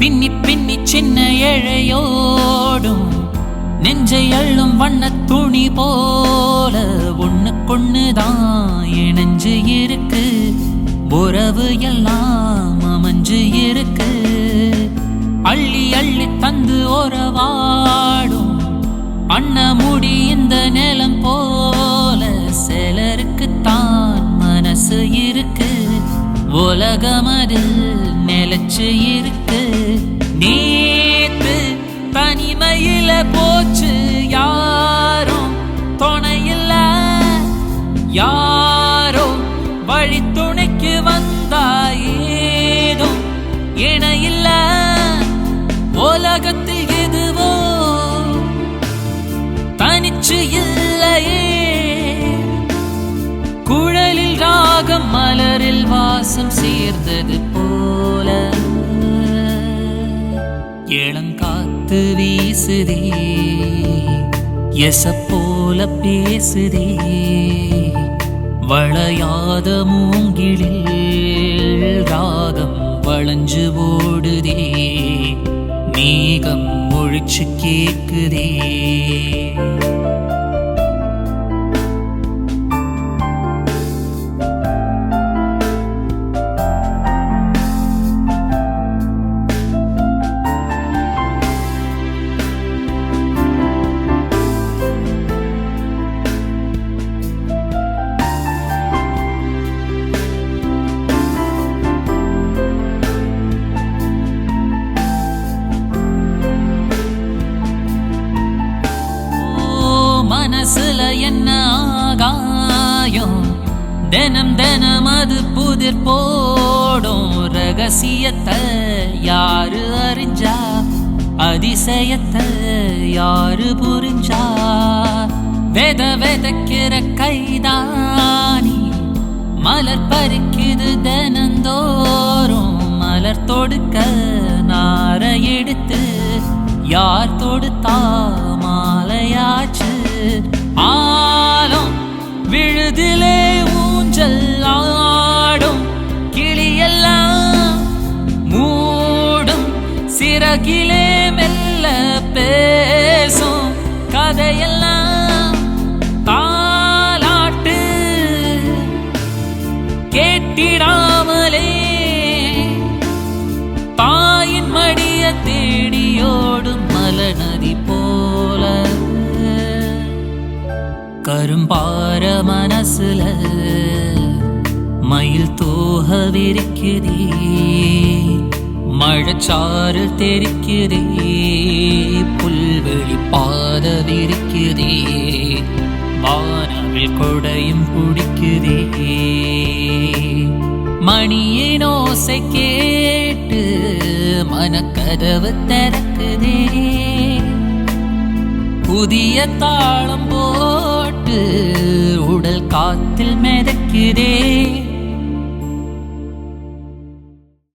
பின்னி பின்னி சின்ன இழையோடும் நெஞ்சை அள்ளும் வண்ண துணி போல ஒண்ணுக்கொண்ணுதான் இணைஞ்சு இருக்கு. உறவு எல்லாம் அமைஞ்சு இருக்கு. அள்ளி அள்ளி தந்து உறவாடும் அண்ணமுடி இந்த நிலம் போல சிலருக்குத்தான் மனசு இருக்கு. உலகம் அதில் நிலைச்சு இருக்கு. நேத்து தனிமையில போச்சு யாரும் துணையில்ல. யாரோ வழி துணைக்கு வந்தா ஏதும் இணையில்ல. உலகத்தில் எதுவோ தனிச்சு இல்லையே. குழலில் ராகம் மலரில் வாசம் சேர்ந்தது போல இளங்காத்து வீசுதே. எச போல பேசுதே. வளையாத மூங்கிலில் ராகம் வளைஞ்சு ஓடுதே. மேகம் முழிச்சு கேக்குதே. மனசுல என்ன ஆகாயம் தினம் தினம் அது புதிர் போடும். ரகசியத்தை யாரு அறிஞ்சா அதிசயத்தை யாரு புரிஞ்சா. வெத வெதக்கிற கைதானி மலர் பறிக்குது தினந்தோறும். மலர் தொடுக்க நார எடுத்து யார் தொடுத்தா மாலையாச்சு. ஆலம் விழுதிலே ஊஞ்சல் ஆடும். கிளியெல்லாம் மூடும் சிறகிலே மெல்ல பேசும். கதையெல்லாம் தாலாட்டு கேட்டிடாமலே. தாயின் மடிய தேடியோடும் மலநதி போல கரும்பார மனசுல மயில் தோக விரிக்குதே. மழைச்சாறு தெரிக்குதே. புல்வெளி பாத விரிக்குதே. வானவில் கொடையும் பிடிக்குதே. மணியின் ஓசை கேட்டு மனக்கதவு திறக்குதே. புதிய தாளம் போட்டு உடல் காத்தில் மிதக்குதே.